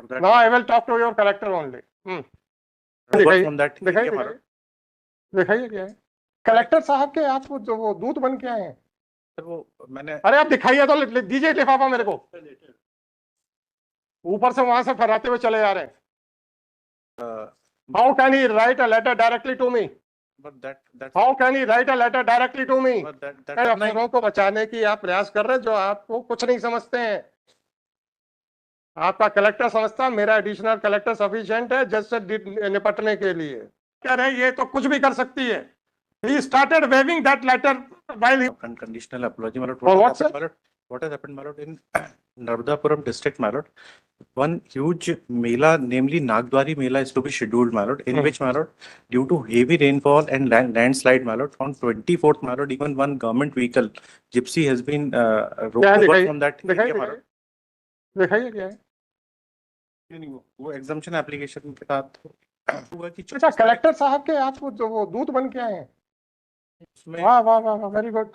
for that. Now I will talk to your collector only. Work on that दिखाइए area Malot. दिखाइए क्या है collector साहब के आप जो वो दूत बन के आए हैं सर वो मैंने अरे आप दिखाइए तो दीजिए लिफाफा मेरे को ऊपर से वहां से फहराते हुए चले जा रहे हैं how can he write a letter directly to me but that how can he write a letter directly to me but that अफसरों को बचाने की आप प्रयास कर रहे हैं जो आपको कुछ नहीं समझते हैं आपका कलेक्टर समझता मेरा एडिशनल कलेक्टर सफिशिएंट है जज से निपटने के लिए कह रहे ये तो कुछ भी कर सकती है he started waving that letter while he unconditional apology Malot. For what, sir? Malot, what has happened Malot in Narmadapuram district Malot, one huge mela namely Nagdwari Mela is to be scheduled Malot, in which Malot, due to heavy rainfall and landslide Malot, on 24th Malot, even one government vehicle gypsy has been rolled from that area Malot. दिखाइए क्या है नहीं वो exemption application के साथ हुआ कि अच्छा कलेक्टर साहब के आप जो वो दूत बन के आए हैं वाह वाह वाह वाह वेरी गुड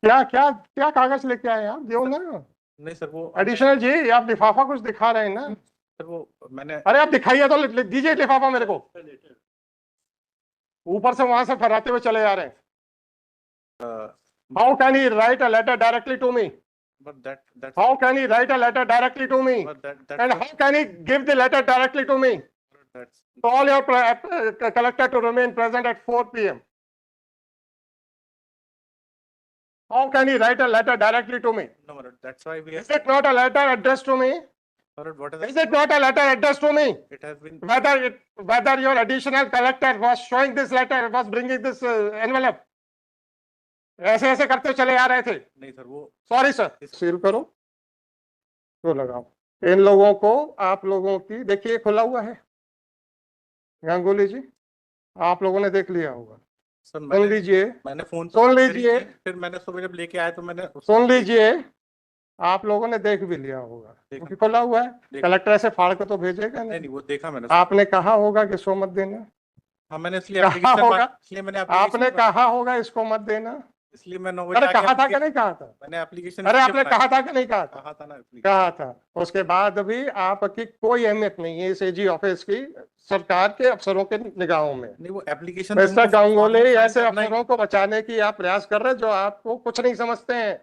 क्या क्या क्या कागज लेके आए आप दो ना नहीं सर वो एडिशनल जी आप लिफाफा कुछ दिखा रहे हैं ना सर वो मैंने अरे आप दिखाइए तो दीजिए लिफाफा मेरे को ऊपर से वहां से फहराते हुए चले जा रहे हैं how can he write a letter directly to me but that how can he write a letter directly to me but that and how can he give the letter directly to me that's call your collector to remain present at 4 p.m. How can he write a letter directly to me? no Malot, that's why we have Is it not a letter addressed to me? Malot, what Is it not a letter addressed to me? it has been Whether your additional collector was showing this letter, was bringing this envelope? ऐसे ऐसे करते चले आ रहे थे नहीं sir वो sorry sir seal करो तो लगाओ इन लोगों को आप लोगों की देखिए खुला हुआ है गांगुली जी आप लोगों ने देख लिया होगा सुन लीजिए मैंने फोन सुन लीजिए फिर मैंने सुबह जब लेके आया तो मैंने सुन लीजिए आप लोगों ने देख भी लिया होगा क्योंकि खुला हुआ है कलेक्टर ऐसे फाड़ के तो भेजेगा नहीं वो देखा मैंने आपने कहा होगा कि इसको मत देना हाँ मैंने इसलिए आपने कहा होगा इसको मत देना इसलिए मैं 9 अरे कहा था कि नहीं कहा था मैंने एप्लीकेशन अरे आपने कहा था कि नहीं कहा था कहा था ना कहा था उसके बाद भी आपकी कोई अहमियत नहीं है इस एजी ऑफिस की सरकार के अफसरों के निगाहों में नहीं वो एप्लीकेशन मिस्टर गांगुली ऐसे अफसरों को बचाने की आप प्रयास कर रहे हैं जो आपको कुछ नहीं समझते हैं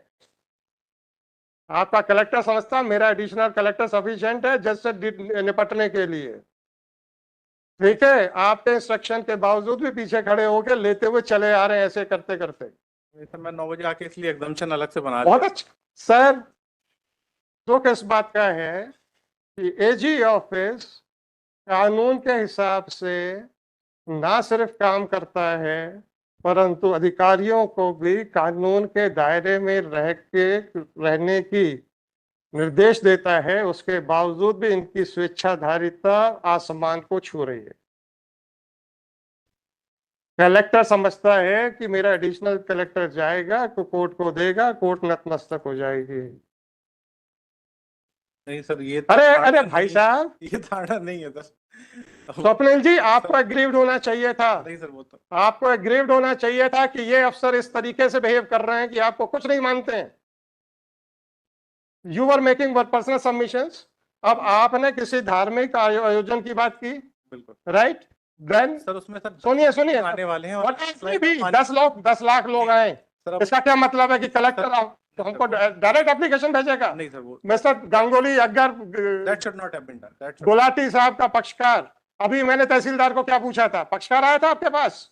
आपका कलेक्टर समझता मेरा एडिशनल कलेक्टर सफिशिएंट है जज से निपटने के लिए ठीक है आपके इंस्ट्रक्शन के बावजूद भी पीछे खड़े होकर लेते हुए चले आ रहे हैं ऐसे करते करते सर मैं 9 बजे आके इसलिए एग्जाम्पशन अलग से बना बहुत अच्छा सर तो किस बात का है कि एजी ऑफिस कानून के हिसाब से ना सिर्फ काम करता है परंतु अधिकारियों को भी कानून के दायरे में रहने की निर्देश देता है उसके बावजूद भी इनकी स्वेच्छाधारिता आसमान को छू रही है कलेक्टर समझता है कि मेरा एडिशनल कलेक्टर जाएगा तो कोर्ट को देगा कोर्ट नतमस्तक हो जाएगी नहीं सर ये अरे भाई साहब ये धारणा नहीं है सर स्वप्निल जी आपको एग्रीव्ड होना चाहिए था नहीं सर वो तो आपको एग्रीव्ड होना चाहिए था कि ये अफसर इस तरीके से बिहेव कर रहे हैं कि आपको कुछ नहीं मानते हैं you are making personal submissions अब आपने किसी धार्मिक आयोजन की बात की बिल्कुल राइट देन सर उसमें सर सुनिए आने वाले हैं और भी 10 लाख लोग आए इसका क्या मतलब है कि कलेक्टर तो हमको डायरेक्ट एप्लीकेशन भेजेगा नहीं सर वो मिस्टर गांगुली अगर that should not have been done Gulati साहब का पक्षकार अभी मैंने तहसीलदार को क्या पूछा था पक्षकार आया था आपके पास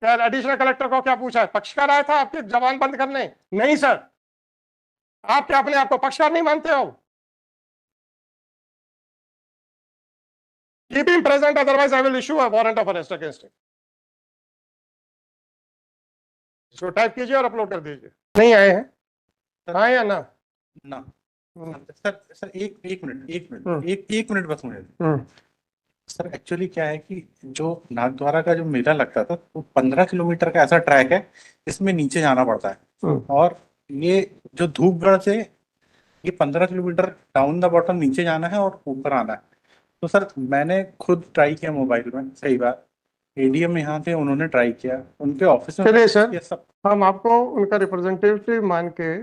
क्या एडिशनल कलेक्टर को क्या पूछा पक्षकार आया था आपके जवान बंद करने नहीं सर आप क्या अपने आप को पक्षकार नहीं मानते हो keep him present otherwise I will issue a warrant of arrest against him इसको टाइप कीजिए और अपलोड कर दीजिए नहीं आए हैं हाँ या ना ना सर एक मिनट बस मुझे सर एक्चुअली क्या है कि जो नागद्वारा का जो मेला लगता था वो 15 किलोमीटर का ऐसा ट्रैक है इसमें नीचे जाना पड़ता है और ये जो धूपगढ़ से ये 15 किलोमीटर डाउन द बॉटम नीचे जाना है और ऊपर आना है तो सर मैंने खुद ट्राई किया मोबाइल में कई बार एडीएम यहाँ थे उन्होंने ट्राई किया उनके ऑफिस में चलिए सर हम आपको उनका रिप्रेजेंटेटिव मान के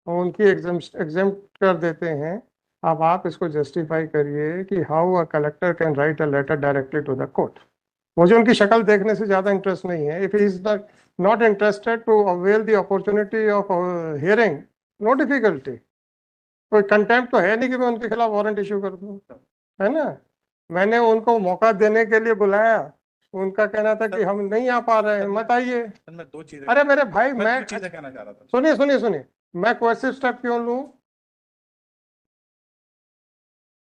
उनकी एग्जेम्प्ट कर देते हैं। अब आप इसको जस्टिफाई करिए कि how a collector can write a letter directly to the court. मुझे उनकी शक्ल देखने से ज्यादा इंटरेस्ट नहीं है। If he is not interested to avail the opportunity of hearing, no difficulty. कोई कंटेम्प्ट तो है नहीं कि मैं उनके खिलाफ वारंट इशू कर दूं, है ना। मैंने उनको मौका देने के लिए बुलाया, उनका कहना था कि हम नहीं आ पा रहे हैं, मत आइए। सर मैं दो चीजें अरे मेरे भाई, मैं दो चीजें कहना चाह रहा था। सुनिए सुनिए सुनिए, मैं कोएर्सिव स्टेप क्यों लूं?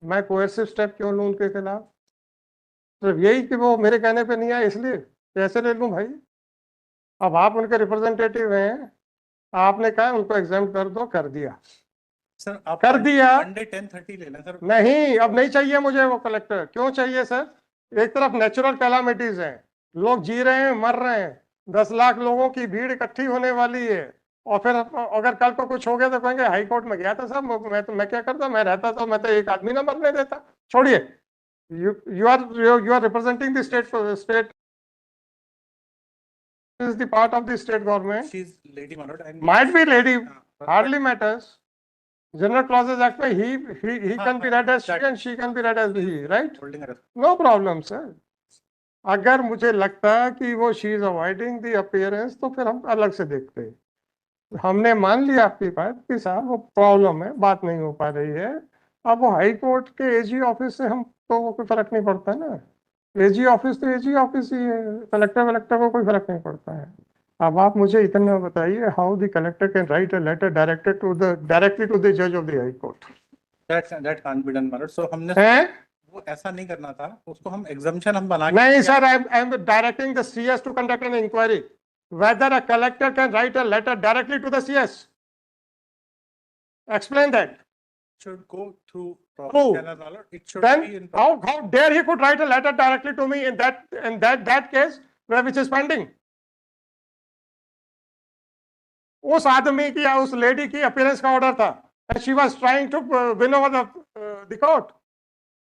मैं कोएर्सिव स्टेप क्यों लूं उनके खिलाफ? सिर्फ यही कि वो मेरे कहने पे नहीं आए इसलिए? कैसे ले लूं भाई? अब आप उनके रिप्रेजेंटेटिव हैं, आपने कहा उनको एग्जाम कर दो, कर दिया। सर आप कर दिया। मंडे 10:30 ले लें सर। नहीं, अब नहीं चाहिए मुझे वो कलेक्टर। क्यों चाहिए सर? एक तरफ नेचुरल कैलामिटीज हैं, लोग जी रहे हैं, मर रहे हैं, 10 लाख लोगों की भीड़ इकट्ठी होने वाली है, और फिर अगर कल को कुछ हो गया तो कहेंगे हाई कोर्ट में गया था साहब, मैं क्या करता, मैं रहता तो मैं तो एक आदमी ना मरने देता। छोड़िए, you are representing the state is the part of the state government. She's lady Manoj and Might be lady, but hardly matters. General Clauses Act में he हाँ, can be read as she that- and she can be read as he, right? holding her No problem, sir. अगर मुझे लगता कि वो she is avoiding the appearance तो फिर हम अलग से देखते हैं। हमने मान लिया आपकी बात कि साहब वो प्रॉब्लम है, बात नहीं हो पा रही है। अब वो हाई कोर्ट के एजी ऑफिस से हम तो कोई फर्क नहीं पड़ता ना। एजी ऑफिस तो एजी ऑफिस ही है, कलेक्टर वलेक्टर को कोई फर्क नहीं पड़ता है। अब आप मुझे इतना बताइए, how the collector can write a letter directly to the जज of the high court? that can't be done Manoj। so हमने है? वो ऐसा नहीं करना था, उसको हम एग्जाम्पशन हम बना नहीं sir, I am directing the CS to conduct an inquiry whether a collector can write a letter directly to the CS. Explain that. should go through proper True. channel Manoj। it should Then be in how dare he could write a letter directly to me in that case which is pending? उस आदमी की या उस lady की appearance का order था, she was trying to win over the court.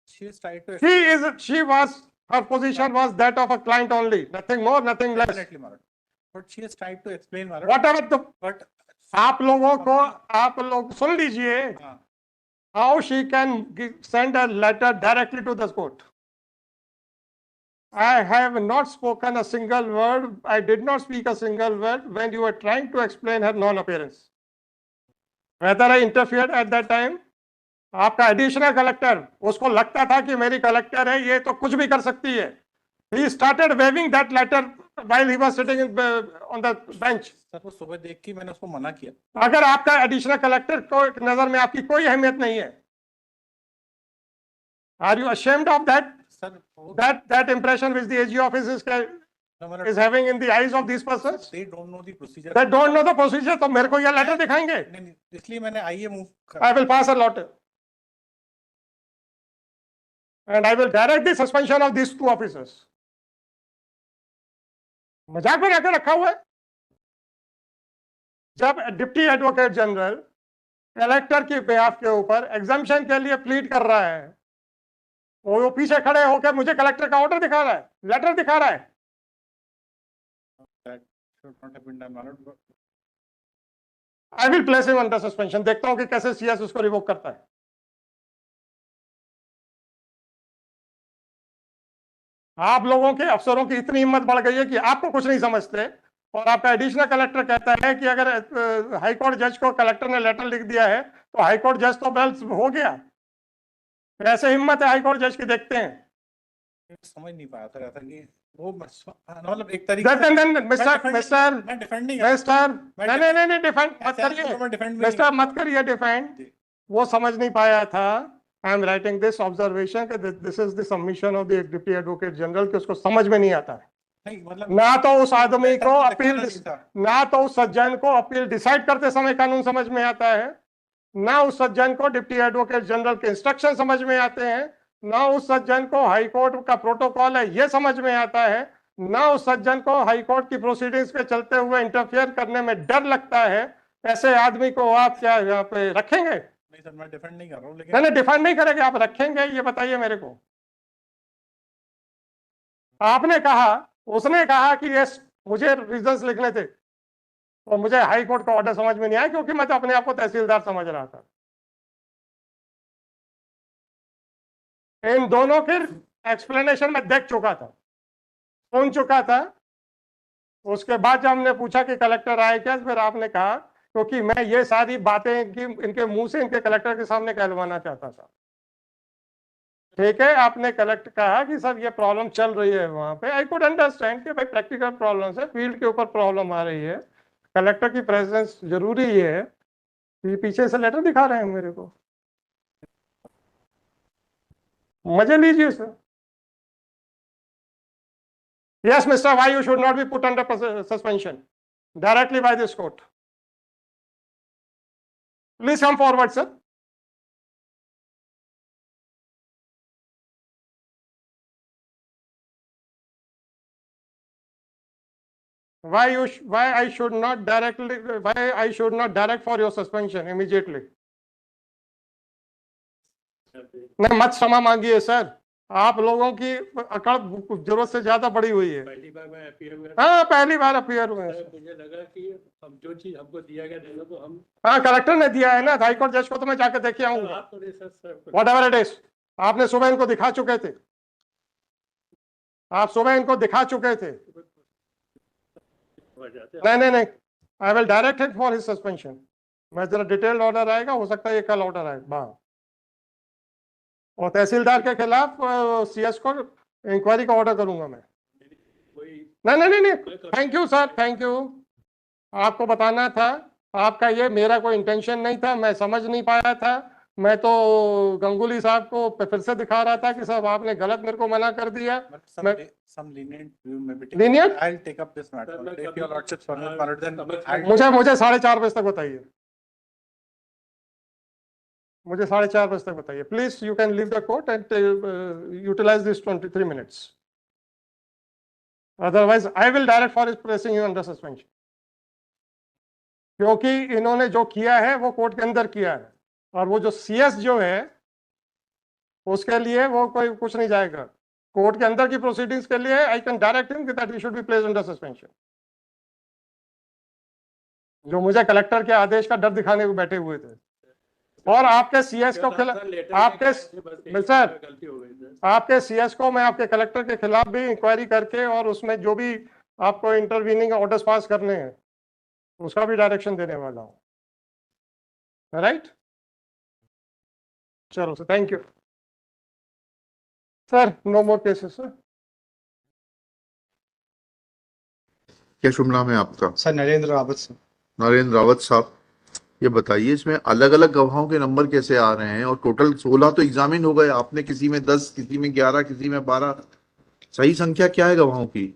she is trying to Her position was that of a client only, nothing more, nothing less. definitely Manoj, but she has tried to explain Manoj, Whatever the but आप लोग सुन लीजिए, हाँ, how she can send a letter directly to the court. I have not spoken a single word. I did not speak a single word when you were trying to explain her non-appearance. Whether I interfered at that time? आपका additional collector, उसको लगता था कि मेरी collector है, ये तो कुछ भी कर सकती है। He started waving that letter while he was sitting on the bench. Sir वो सुबह देख के मैंने उसको मना किया। अगर आपका एडिशनल कलेक्टर को नजर में आपकी कोई अहमियत नहीं है, are you ashamed of that? Sir That impression which the AG office is having in the eyes of these persons? they don't know the procedure। They don't know the procedure, तो मेरे को यह लेटर दिखाएंगे? नहीं, इसलिए मैंने आइए move I will pass a letter and I will direct the suspension of these two officers. मजाक में रखे रखा हुआ है। जब डिप्टी एडवोकेट जनरल कलेक्टर की बेहाफ के ऊपर एग्जामिशन के लिए प्लीड कर रहा है, वो पीछे खड़े होकर मुझे कलेक्टर का ऑर्डर दिखा रहा है, लेटर दिखा रहा है। I will place him under suspension. देखता हूं कि कैसे सीएस उसको रिवोक करता है। आप लोगों के अफसरों की इतनी हिम्मत बढ़ गई है कि आपको कुछ नहीं समझते, और आपका एडिशनल कलेक्टर कहता है कि अगर हाईकोर्ट जज को कलेक्टर ने लेटर लिख दिया है तो हाईकोर्ट जज तो बेल हो गया। ऐसे हिम्मत है हाईकोर्ट जज की, देखते हैं। समझ नहीं पाया सर, ऐसा नहीं वो मतलब एक तरीके से नहीं डिफेंड मत करिए, मिस्टर मत करिए डिफेंड। वो समझ नहीं पाया था। I am writing this observation कि this is the submission of the deputy advocate general, कि उसको समझ में नहीं आता है। नहीं मतलब ना तो उस आदमी को अपील, ना तो उस सज्जन को अपील डिसाइड करते समय कानून समझ में आता है, ना उस सज्जन को डिप्टी एडवोकेट जनरल के इंस्ट्रक्शन समझ में आते हैं, ना उस सज्जन को हाई कोर्ट का प्रोटोकॉल है ये समझ में आता है, ना उस सज्जन को हाई कोर्ट की प्रोसीडिंग्स पे चलते हुए इंटरफेयर करने में डर लगता है। ऐसे आदमी को आप क्या यहाँ पे रखेंगे? नहीं सर, मैं डिफेंड नहीं कर रहा हूँ, लेकिन नहीं डिफेंड नहीं करेंगे, आप रखेंगे, ये बताइए मेरे को। आपने कहा, उसने कहा कि ये मुझे रीजंस लिखने थे, और मुझे हाई कोर्ट का ऑर्डर समझ में नहीं आया क्योंकि मैं तो अपने आप को तहसीलदार समझ रहा था। इन दोनों के एक्सप्लेनेशन में देख चुका था, सुन चुका था। उसके बाद जब हमने पूछा कि कलेक्टर आए क्या, फिर आपने कहा क्योंकि मैं ये सारी बातें इनके मुंह से इनके कलेक्टर के सामने कहलवाना चाहता था। ठीक है, आपने कलेक्टर कहा कि सर ये प्रॉब्लम चल रही है वहां पे। आई कुड अंडरस्टैंड कि भाई प्रैक्टिकल प्रॉब्लम है, फील्ड के ऊपर प्रॉब्लम आ रही है, कलेक्टर की प्रेजेंस जरूरी है। ये पीछे से लेटर दिखा रहे हैं मेरे को, मजे लीजिए sir. Yes, Mr. Why you should not be put under suspension directly by this court. Please come forward, sir. Why I should not direct for your suspension immediately. नहीं, मत क्षमा मांगिए सर, आप लोगों की अकड़ जरूरत से ज्यादा बड़ी हुई है। पहली बार मैं अपीयर हुआ। हाँ, पहली बार अपीयर हुए हैं। मुझे लगा कि अब जो चीज हमको दिया गया था तो हम हाँ, कलेक्टर ने दिया है ना, हाईकोर्ट जज को तो मैं जाकर देखे आऊंगा। आप तो वॉट एवर इट इज, आपने सुबह इनको दिखा चुके थे, आप सुबह इनको दिखा चुके थे। नहीं, आई will direct him for his suspension. मैं जरा डिटेल्ड ऑर्डर आएगा, हो सकता है ये कल ऑर्डर आए बाहर। और तहसीलदार के खिलाफ सीएस को इंक्वायरी का ऑर्डर करूंगा मैं। नहीं, thank you sir, thank you. आपको बताना था, आपका ये मेरा कोई इंटेंशन नहीं था, मैं समझ नहीं पाया था। मैं तो गंगुली साहब को फिर से दिखा रहा था कि साहब आपने गलत मेरे को मना कर दिया। Lenient? I'll take up this matter. If your lordship permit, then मुझे 4:30 बजे तक बताइए, मुझे 4:30 बजे तक बताइए। Please you can leave the court and utilize this 23 minutes, otherwise I will direct for placing you under suspension. क्योंकि इन्होंने जो किया है वो कोर्ट के अंदर किया है, और वो जो सीएस जो है उसके लिए वो कोई कुछ नहीं जाएगा। कोर्ट के अंदर की प्रोसीडिंग्स के लिए I can direct him that he should be placed under suspension. जो मुझे कलेक्टर के आदेश का डर दिखाने को बैठे हुए थे, और आपके सीएस को आपके सर आपके सीएस को मैं आपके कलेक्टर के खिलाफ भी इंक्वायरी करके और उसमें जो भी आपको इंटरवीनिंग ऑर्डर्स पास करने हैं उसका भी डायरेक्शन देने वाला हूं। राइट, चलो sir, thank you sir. No more cases sir. क्या शुभ नाम है आपका? Sir Narendra Rawat sir. नरेंद्र रावत साहब, ये बताइए इसमें अलग अलग गवाहों के नंबर कैसे आ रहे हैं? और टोटल 16 तो एग्जामिन हो गए, आपने किसी में 10, किसी में 11, किसी में 12, सही संख्या क्या है गवाहों की?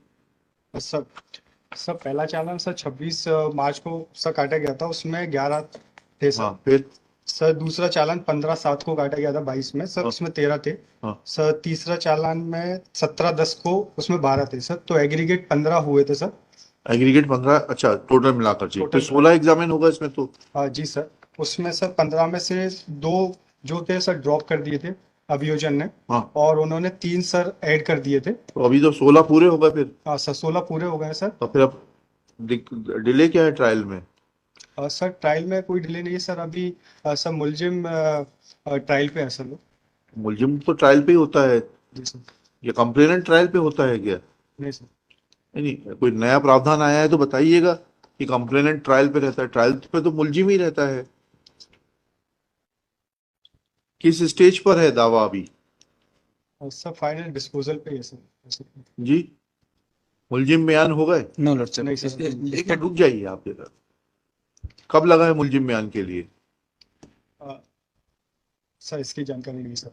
सर पहला चालान सर 26 मार्च को सर काटा गया था, उसमें 11 थे सर। हाँ, फिर सर दूसरा चालान 15/7 को काटा गया था 22 में सर, उसमें 13 थे। हाँ। सर तीसरा चालान में 17/10 को, उसमें 12 थे सर, तो एग्रीगेट 15 हुए थे सर। एग्रीगेट 15, अच्छा टोटल मिलाकर जी, तो 16 एग्जामिन होगा इसमें तो। हाँ जी सर, उसमें सर 15 में से 2 जो थे सर ड्रॉप कर दिए थे अभियोजन ने। हाँ। और उन्होंने 3 सर ऐड कर दिए थे। तो अभी तो 16 पूरे हो गए फिर। हाँ सर, 16 पूरे हो गए सर। तो फिर अब डिले क्या है ट्रायल में? सर ट्रायल में कोई डिले नहीं है सर, अभी सर मुलजिम ट्रायल पे है सर लोग। मुलजिम तो ट्रायल पे ही होता है, जी सर। ये कंप्लेनेंट ट्रायल पे होता है क्या? नहीं सर। नहीं, कोई नया प्रावधान आया है तो बताइएगा कि कंप्लेनेंट ट्रायल पे रहता है। ट्रायल पे तो मुलजिम ही रहता है। किस स्टेज पर है दावा अभी? सर फाइनल डिस्पोजल पे है सर। जी, मुलजिम बयान हो गए? No lord sir. नहीं सर। एक मिनट रुक जाइए आप जरा। कब लगा है मुलजिम बयान के लिए? सर इसकी जानकारी नहीं सर।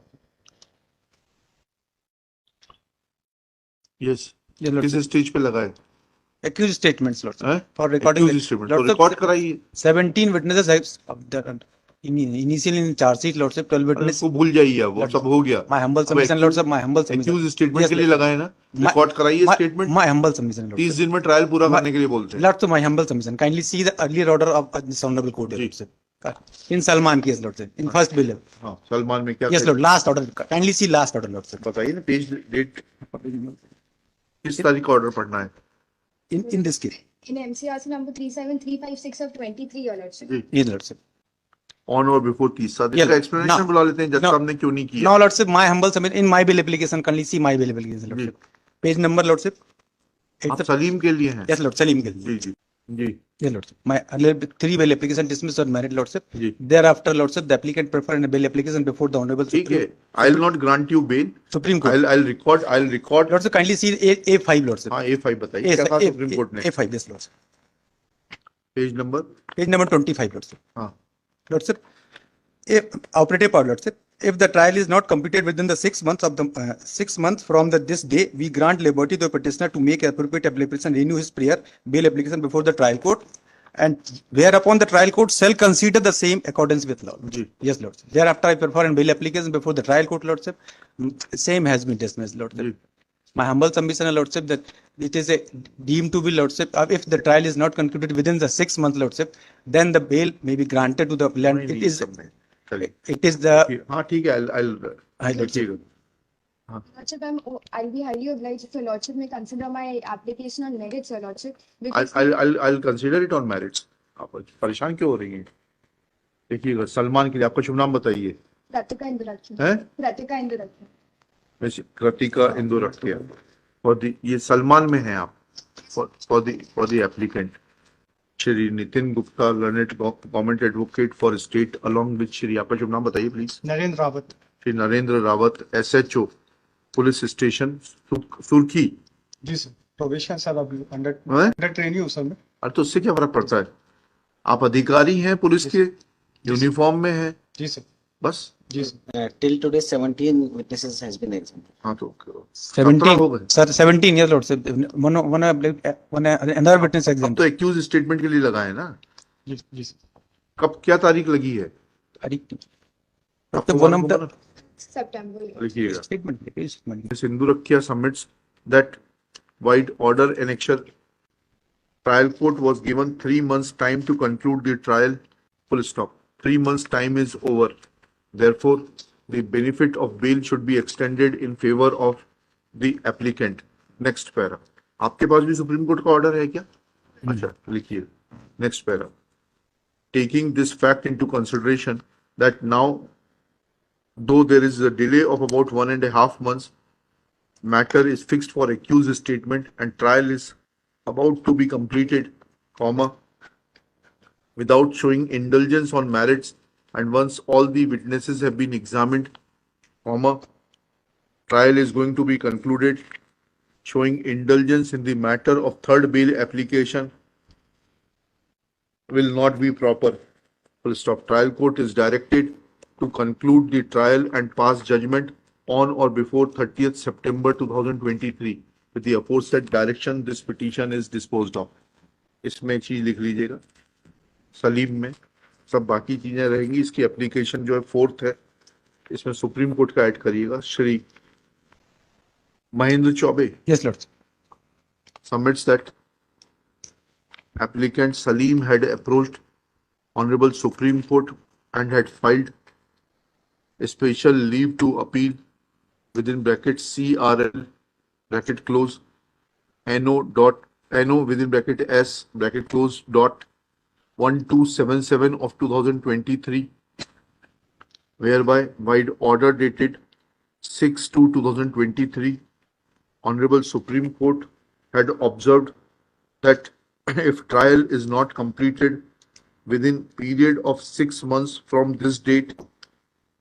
यस, Yes, Lord किस sir. स्टेज पे लगा है? Accused statements, Lord sir. हैं? For recording. Accused statement, Lord तो sir, रिकॉर्ड कराइए। 17 witnesses have initially in charge sheet, Lord sir. 12 अरे witnesses. उसको भूल जाइए, अब वो Lord सब हो गया। My humble submission, Lord sir. My humble submission. Accused statement Yes, के लिए Lord. लगाए ना, My- रिकॉर्ड कराइए My- statement. My humble submission, Lord 30 sir. दिन में ट्रायल पूरा My- करने के लिए बोलते हैं। Lord sir, my humble submission. Kindly see the earlier order of this honorable court, ji. Lord sir. In Salman case, Lord sir. In first bill. हाँ, सलमान में क्या Yes, Lord. Last order. Kindly see last order, Lord sir. बताइए ना, page date किस तारीख का order पढ़ना है? In this case. in MCRC number 37356 of 23, Your Lordship. जी Yes, Lordship. ऑन और बिफोर 30 साल Yeah, इसका एक्सप्लेनेशन now- बुला लेते हैं जज now- साहब ने क्यों नहीं किया Now, Lordship, my humble submission in my bill application, kindly see my bill application, Lordship. Page number, Lordship. It's आप the, सलीम के लिए हैं yes, Lord, Salim Gil. Ji ji ji Yes, Lordship. My 3 bail application dismissed on merit, Lordship. Ji Thereafter, Lordship, the applicant preferred a bail application before the Honorable ठीक है I will not grant you bail Supreme Court. I will record Lordship, kindly see A5, Lordship. हाँ A5 बताइए क्या था supreme court ने A5, yes, Lordship. Page number Page number 25, Lordship. हाँ Lordship, if operative power, Lordship, if the trial is not completed within the 6 months of the 6 months from this day, we grant liberty to the petitioner to make appropriate application, renew his prior bail application before the trial court, and whereupon the trial court shall consider the same accordance with law. जी Yes, Lordship. Thereafter, I prefer a bail application before the trial court, Lordship. Same has been dismissed, Lordship. जी My humble submission, Lordship, that it is a deemed to be, Lordship, if the trial is not concluded within the 6 months, Lordship, then the bail may be granted to the appellant. नहीं, It नहीं, is, सब नहीं चलिए it is the, हाँ ठीक है हाँ, देखिएगा Lordship, I'll be highly obliged if Your Lordship may consider my application on merits, Your Lordship. Because I'll consider it on merits आप परेशान क्यों हो रही हैं देखिएगा सलमान के लिए आपका शुभ नाम बताइए Pratika Induraksha. हैं Pratika Induraksha. Miss Kritika Indu रखिया फॉर द ये सलमान में हैं आप for the applicant Shri Nitin Gupta learned government advocate for state along with Shri आपका शुभ नाम बताइए please Narendra Rawat. Shri Narendra Rawat SHO police station सुर्खी जी सर, प्रोबेशन सर अभी हैं? अंडर ट्रेनिंग हूँ सर मैं। अरे तो उससे क्या फर्क पड़ता है आप अधिकारी हैं पुलिस के यूनिफॉर्म में हैं जी सर, बस जी sir. Till today, 17 witnesses has been examined. हाँ तो 17, हो गए sir, 17 years, Lordship. Another witness अब exam. तो एक्यूज स्टेटमेंट के लिए लगाए ना जी जी सर। कब क्या तारीख लगी है Lordship, one of the September. लिखिएगा statement. Sindhu Rakhia submits that wide order annexure trial court was given 3 months time to conclude the trial. Full stop. 3 months time is over. Therefore, the benefit of bail should be extended in favor of the applicant. Next para. आपके पास भी supreme court का order है क्या? अच्छा लिखिए. Next para. Taking this fact into consideration that now, though there is a delay of about 1.5 months, matter is fixed for accused statement and trial is about to be completed, comma, without showing indulgence on merits, and once all the witnesses have been examined, comma, trial is going to be concluded, showing indulgence in the matter of third bail application will not be proper. Full stop. Trial court is directed to conclude the trial and pass judgment on or before 30th September 2023. With the aforesaid direction, this petition is disposed of. इसमें चीज लिख लीजिएगा सलीम में सब बाकी चीजें रहेंगी इसकी एप्लीकेशन जो है 4th है इसमें सुप्रीम कोर्ट का ऐड करिएगा Shri Mahendra Choubey Yes, Lord. submits that applicant Salim had approached Honorable Supreme Court and had filed a special leave to appeal within bracket CRL bracket close NO within bracket S bracket close dot 1277 of 2023 whereby wide order dated 6/2/2023 Honorable Supreme Court had observed that if trial is not completed within period of 6 months from this date,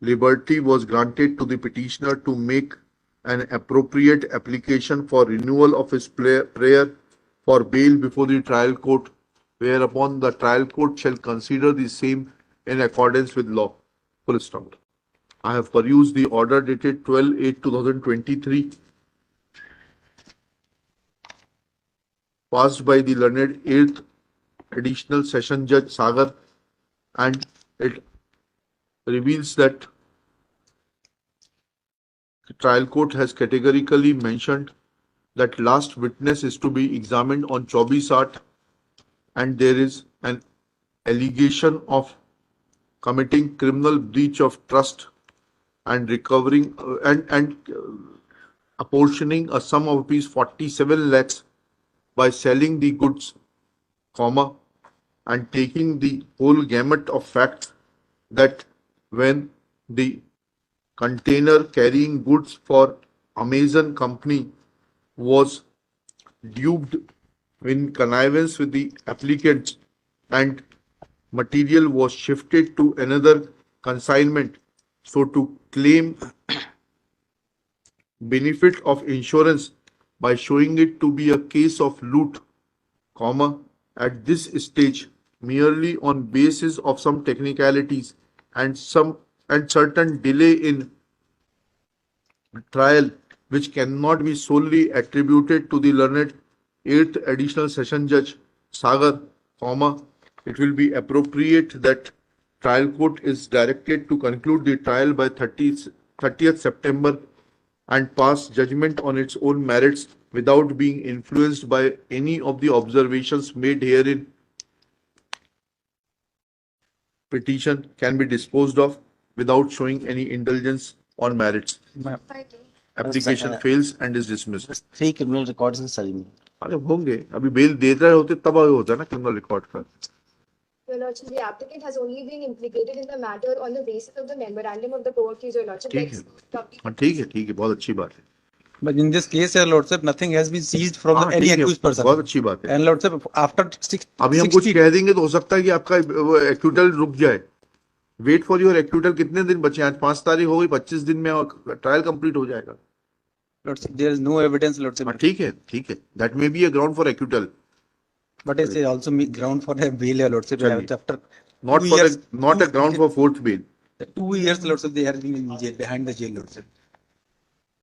liberty was granted to the petitioner to make an appropriate application for renewal of his prayer for bail before the trial court, whereupon the trial court shall consider the same in accordance with law. Full stop. I have perused the order dated 12/8/2023 passed by the learned 8th Additional Session Judge Sagar, and it reveals that the trial court has categorically mentioned that last witness is to be examined on 24/8 and there is an allegation of committing criminal breach of trust and recovering and apportioning a sum of rupees 47 lakhs by selling the goods comma, and taking the whole gamut of facts that when the container carrying goods for Amazon company was duped in connivance with the applicants and material was shifted to another consignment. So to claim benefit of insurance by showing it to be a case of loot, comma, at this stage merely on basis of some technicalities and certain delay in trial which cannot be solely attributed to the learned 8th additional session judge Sagar, comma, it will be appropriate that trial court is directed to conclude the trial by 30th September and pass judgment on its own merits without being influenced by any of the observations made herein. Petition can be disposed of without showing any indulgence on merits. Thank you. Application fails and is dismissed. 3 criminal records in Salim. अरे होंगे अभी bell दे रहे होते तब होता है ना criminal record का. Your Lordship, the applicant has only been implicated in the matter on the basis of the memorandum of the court case, Your Lordship. ठीक है. That's हाँ ठीक है बहुत अच्छी बात है. But in this case, Your Lordship, nothing has been seized from हाँ, any ठीक है, accused person. बहुत अच्छी बात है. And Lordship, after अभी हम कुछ कह देंगे तो हो सकता है कि आपका एक्यूटल रुक जाए. Wait for your acquittal. कितने दिन बचे हैं? आज 5 तारीख हो गई. 25 दिन में ट्रायल कंप्लीट हो जाएगा. Lordship, there is no evidence, Lordship. हाँ ठीक है. That may be a ground for acquittal. But it's also ground for a bail, Your Lordship. चलिए. After Not 2 for years, not a ground for fourth bail. 2 years, Lordship, they have been in jail, behind the jail, Lordship.